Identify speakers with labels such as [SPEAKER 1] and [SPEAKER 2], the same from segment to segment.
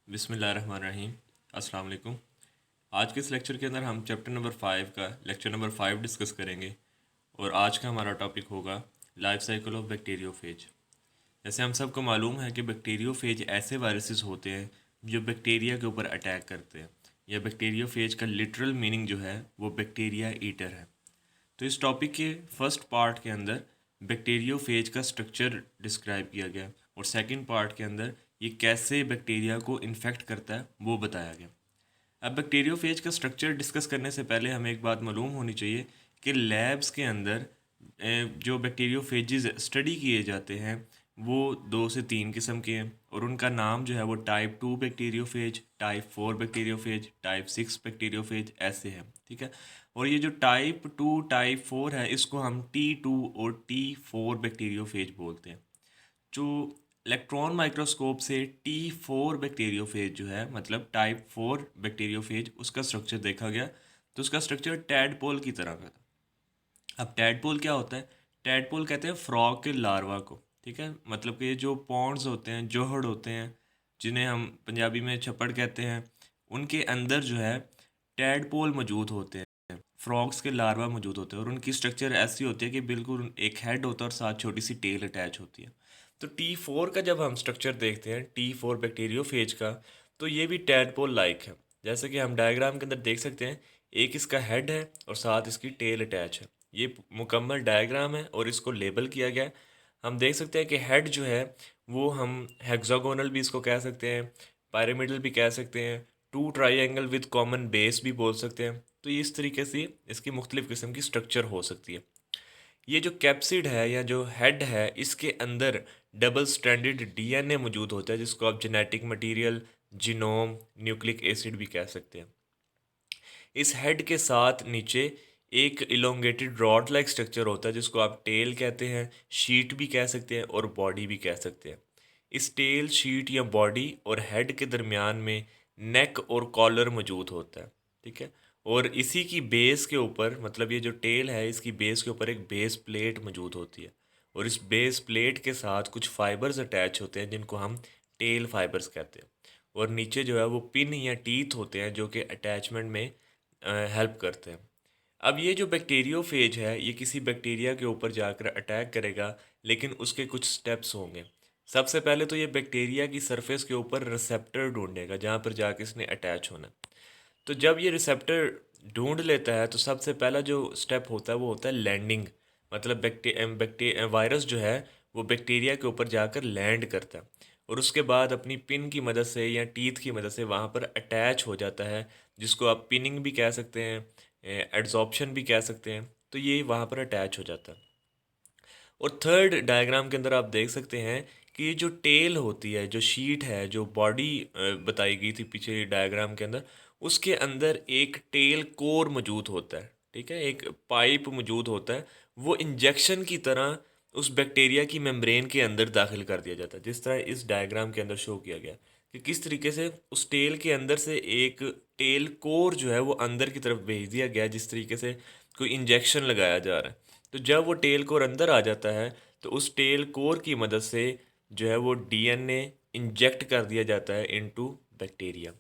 [SPEAKER 1] बिस्मिल्लाहिर्रहमानिर्रहीम। अस्सलाम वालेकुम। आज के इस लेक्चर के अंदर हम चैप्टर नंबर 5 का लेक्चर नंबर 5 डिस्कस करेंगे और आज का हमारा टॉपिक होगा लाइफ साइकिल ऑफ बैक्टीरियोफेज। जैसे हम सबको मालूम है कि बैक्टीरियोफेज ऐसे वायरसेस होते हैं जो बैक्टीरिया के ऊपर अटैक करते हैं, या बैक्टीरियोफेज का लिटरल मीनिंग जो है वो बैक्टीरिया ईटर है। तो इस टॉपिक के फर्स्ट पार्ट के अंदर बैक्टीरियोफेज का स्ट्रक्चर डिस्क्राइब किया गया और सेकंड पार्ट के अंदर ये कैसे बैक्टीरिया को इन्फेक्ट करता है वो बताया गया। अब बैक्टीरियोफेज का स्ट्रक्चर डिस्कस करने से पहले हमें एक बात मालूम होनी चाहिए कि लैब्स के अंदर जो बैक्टीरियोफेजेस स्टडी किए जाते हैं वो 2 से 3 किस्म के हैं और उनका नाम जो है वो type 2 bacteriophage, type 4 bacteriophage, type 6 bacteriophage ऐसे हैं। ठीक है। और ये जो टाइप 2 टाइप 4 है इसको हम T2 और T4 बैक्टीरियोफेज बोलते हैं। जो इलेक्ट्रॉन माइक्रोस्कोप से T4 बैक्टीरियोफेज जो है मतलब टाइप 4 बैक्टीरियोफेज उसका स्ट्रक्चर देखा गया तो उसका स्ट्रक्चर टैडपोल की तरह का था। अब टैडपोल क्या होता है? टैडपोल कहते हैं फ्रॉग के लार्वा को। ठीक है। मतलब कि जो पॉन्ड्स होते हैं, जोहड़ होते हैं, जिन्हें हम पंजाबी में छप्पड़ कहते हैं, उनके अंदर जो है टैडपोल मौजूद होते हैं, फ्रॉग्स के लार्वा मौजूद होते हैं और उनकी स्ट्रक्चर ऐसी होती है कि बिल्कुल एक हेड होता है और साथ छोटी सी टेल अटैच होती है। तो T4 का जब हम स्ट्रक्चर देखते हैं, T4 बैक्टीरियोफेज का, तो ये भी टैडपोल लाइक है। जैसे कि हम डायग्राम के अंदर देख सकते हैं, एक इसका हेड है और साथ इसकी टेल अटैच है। ये मुकम्मल डायग्राम है और इसको लेबल किया गया है। हम देख सकते हैं कि हेड जो है वो हम हेक्सागोनल भी इसको कह सकते हैं, पिरामिडल भी कह सकते हैं, two triangle with common base भी बोल सकते हैं। तो इस तरीके से इसकी मुख्तलिफ़ किस्म की स्ट्रक्चर हो सकती है। ये जो कैप्सिड है या जो हेड है इसके अंदर डबल स्ट्रैंडेड डीएनए मौजूद होता है जिसको आप genetic material, genome, nucleic acid भी कह सकते हैं। इस हेड के साथ नीचे एक इलोंगेटेड रॉड लाइक स्ट्रक्चर होता है जिसको आप टेल कहते हैं, शीट भी कह सकते हैं और बॉडी भी कह सकते हैं। इस टेल, शीट या बॉडी और हेड के दरमियान में नेक और कॉलर मौजूद होता है। ठीक है। और इसी की बेस के ऊपर, मतलब ये जो टेल है इसकी बेस के ऊपर एक बेस प्लेट मौजूद होती है और इस बेस प्लेट के साथ कुछ फाइबर्स अटैच होते हैं जिनको हम टेल फाइबर्स कहते हैं। और नीचे जो है वो पिन या टीथ होते हैं जो कि अटैचमेंट में हेल्प करते हैं। अब ये जो बैक्टीरियोफेज है ये किसी बैक्टीरिया के ऊपर जाकर अटैक करेगा, लेकिन उसके कुछ स्टेप्स होंगे। सबसे पहले तो ये बैक्टीरिया की सरफेस के ऊपर रिसेप्टर ढूंढेगा जहाँ पर जाके इसने अटैच होना। तो जब ये रिसेप्टर ढूंढ लेता है तो सबसे पहला जो स्टेप होता है वो होता है लैंडिंग। मतलब वायरस जो है वो बैक्टीरिया के ऊपर जाकर लैंड करता है और उसके बाद अपनी पिन की मदद से या टीथ की मदद से वहाँ पर अटैच हो जाता है, जिसको आप पिनिंग भी कह सकते हैं, एड्जॉर्प्शन भी कह सकते हैं। तो ये वहाँ पर अटैच हो जाता है। और थर्ड डायग्राम के अंदर आप देख सकते हैं कि ये जो टेल होती है, जो शीट है, जो बॉडी बताई गई थी पीछे डायग्राम के अंदर, उसके अंदर एक टेल कोर मौजूद होता है। ठीक है। एक पाइप मौजूद होता है, वो इंजेक्शन की तरह उस बैक्टीरिया की मेम्ब्रेन के अंदर दाखिल कर दिया जाता है, जिस तरह इस डायग्राम के अंदर शो किया गया कि किस तरीके से उस टेल के अंदर से एक टेल कोर जो है वो अंदर की तरफ भेज दिया गया, जिस तरीके से कोई इंजेक्शन लगाया जा रहा है। तो जब वो टेल कोर अंदर आ जाता है तो उस टेल कोर की मदद से जो है वो डीएनए इंजेक्ट कर दिया जाता है इनटू बैक्टीरिया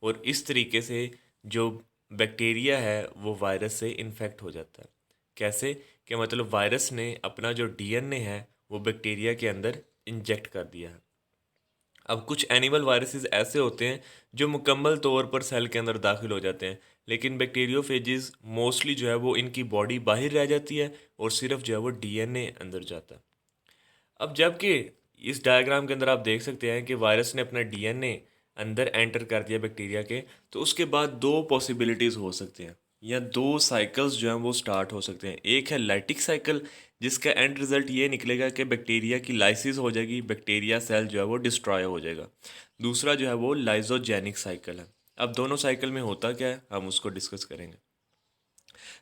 [SPEAKER 1] और इस तरीके से जो बैक्टीरिया है वो वायरस से इन्फेक्ट हो जाता है। कैसे? कि मतलब वायरस ने अपना जो डीएनए है वो बैक्टीरिया के अंदर इंजेक्ट कर दिया है। अब कुछ एनिमल वायरसेस ऐसे होते हैं जो मुकम्मल तौर पर सेल के अंदर दाखिल हो जाते हैं, लेकिन बैक्टीरियोफेजिस मोस्टली जो है वो इनकी बॉडी बाहर रह जाती है और सिर्फ जो है वो डीएनए अंदर जाता है। अब जबकि इस डायग्राम के अंदर आप देख सकते हैं कि वायरस ने अपना डीएनए अंदर एंटर कर दिया बैक्टीरिया के, तो उसके बाद दो पॉसिबिलिटीज़ हो सकते हैं या दो साइकिल्स जो हैं वो स्टार्ट हो सकते हैं। एक है लाइटिक साइकिल, जिसका एंड रिजल्ट ये निकलेगा कि बैक्टीरिया की लाइसिस हो जाएगी, बैक्टीरिया सेल जो है वो डिस्ट्रॉय हो जाएगा। दूसरा जो है वो लाइजोजेनिक साइकिल है। अब दोनों साइकिल में होता क्या है हम उसको डिस्कस करेंगे।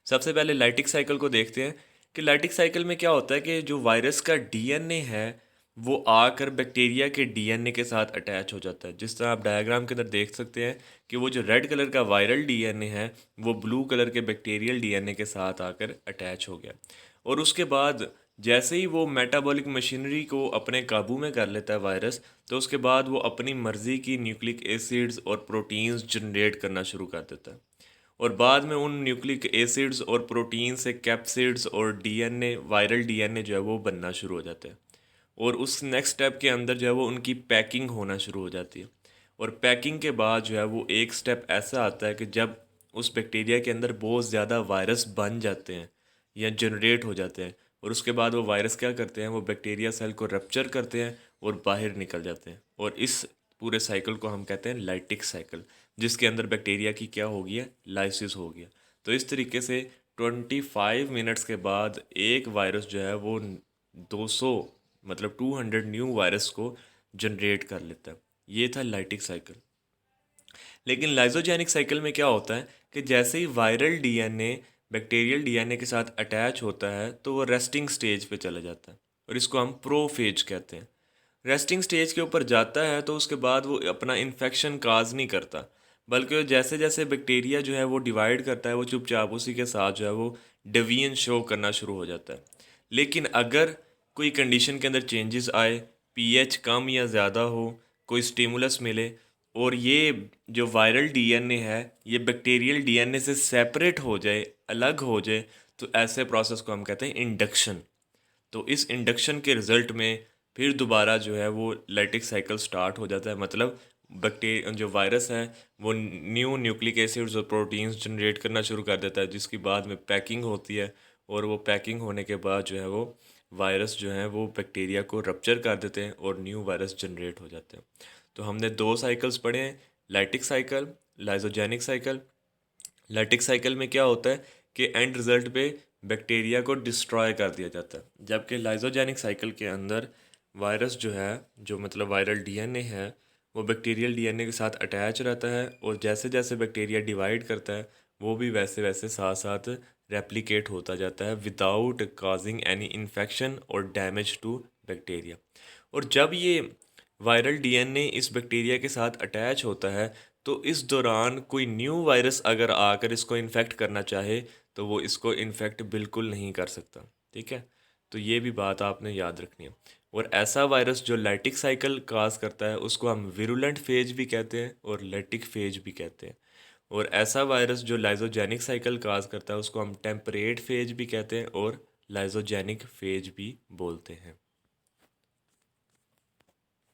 [SPEAKER 1] सबसे पहले लाइटिक साइकिल को देखते हैं कि लाइटिक साइकिल में क्या होता है कि जो वायरस का डीएनए है वो आकर बैक्टीरिया के डीएनए के साथ अटैच हो जाता है। जिस तरह आप डायग्राम के अंदर देख सकते हैं कि वो जो रेड कलर का वायरल डीएनए है वो ब्लू कलर के बैक्टीरियल डीएनए के साथ आकर अटैच हो गया और उसके बाद जैसे ही वो मेटाबॉलिक मशीनरी को अपने काबू में कर लेता है वायरस, तो उसके बाद वो अपनी मर्ज़ी की न्यूक्लिक एसिड्स और प्रोटीन्स जनरेट करना शुरू कर देता है। और बाद में उन न्यूक्लिक एसिड्स और प्रोटीन से कैप्सिड्स और डीएनए, वायरल डीएनए जो है वो बनना शुरू हो जाते हैं। और उस नेक्स्ट स्टेप के अंदर जो है वो उनकी पैकिंग होना शुरू हो जाती है। और पैकिंग के बाद जो है वो एक स्टेप ऐसा आता है कि जब उस बैक्टीरिया के अंदर बहुत ज़्यादा वायरस बन जाते हैं या जनरेट हो जाते हैं, और उसके बाद वो वायरस क्या करते हैं, वो बैक्टीरिया सेल को रप्चर करते हैं और बाहर निकल जाते हैं। और इस पूरे साइकिल को हम कहते हैं लाइटिक साइकिल, जिसके अंदर बैक्टीरिया की क्या हो गया, लाइसिस हो गया। तो इस तरीके से 25 मिनट्स के बाद एक वायरस जो है वो 200 मतलब 200 न्यू वायरस को जनरेट कर लेता है। ये था लाइटिक साइकिल। लेकिन लाइजोजेनिक साइकिल में क्या होता है कि जैसे ही वायरल डीएनए बैक्टीरियल डीएनए के साथ अटैच होता है तो वो रेस्टिंग स्टेज पे चला जाता है, और इसको हम प्रोफेज कहते हैं। रेस्टिंग स्टेज के ऊपर जाता है तो उसके बाद वो अपना इन्फेक्शन काज नहीं करता, बल्कि वो जैसे जैसे बैक्टीरिया जो है वो डिवाइड करता है, वो चुपचाप उसी के साथ जो है वो डिवीजन शो करना शुरू हो जाता है। लेकिन अगर कोई कंडीशन के अंदर चेंजेस आए, पीएच कम या ज़्यादा हो, कोई स्टिमुलस मिले, और ये जो वायरल डीएनए है ये बैक्टीरियल डीएनए से सेपरेट हो जाए, अलग हो जाए, तो ऐसे प्रोसेस को हम कहते हैं इंडक्शन। तो इस इंडक्शन के रिजल्ट में फिर दोबारा जो है वो लैक्टिक साइकिल स्टार्ट हो जाता है। मतलब बैक्टीरिया जो वायरस है वो न्यू न्यूक्लिक एसिड्स और प्रोटीन्स जनरेट करना शुरू कर देता है, जिसकी बाद में पैकिंग होती है। और वो पैकिंग होने के बाद जो है वो वायरस जो है वो बैक्टीरिया को रप्चर कर देते हैं और न्यू वायरस जनरेट हो जाते हैं। तो हमने दो साइकिल्स पढ़े हैं, lactic cycle, lysogenic cycle. Lactic cycle में क्या होता है कि एंड रिजल्ट पे बैक्टीरिया को डिस्ट्रॉय कर दिया जाता है, जबकि लाइजोजेनिक साइकिल के अंदर वायरस जो है, जो मतलब वायरल डीएनए है, वो बैक्टीरियल डीएनए के साथ अटैच रहता है, और जैसे जैसे बैक्टीरिया डिवाइड करता है वो भी वैसे वैसे साथ साथ रेप्लिकेट होता जाता है विदाउट काजिंग एनी इन्फेक्शन और डैमेज टू बैक्टीरिया। और जब ये वायरल डीएनए इस बैक्टीरिया के साथ अटैच होता है, तो इस दौरान कोई न्यू वायरस अगर आकर इसको इन्फेक्ट करना चाहे तो वो इसको इन्फेक्ट बिल्कुल नहीं कर सकता। ठीक है, तो ये भी बात आपने याद रखनी है। और ऐसा वायरस जो लैटिक साइकिल काज करता है उसको हम विरुलेंट फेज भी कहते हैं और लैटिक फेज भी कहते हैं। और ऐसा वायरस जो लाइजोजेनिक साइकिल काज करता है उसको हम टेम्परेट फेज भी कहते हैं और लाइजोजेनिक फेज भी बोलते हैं।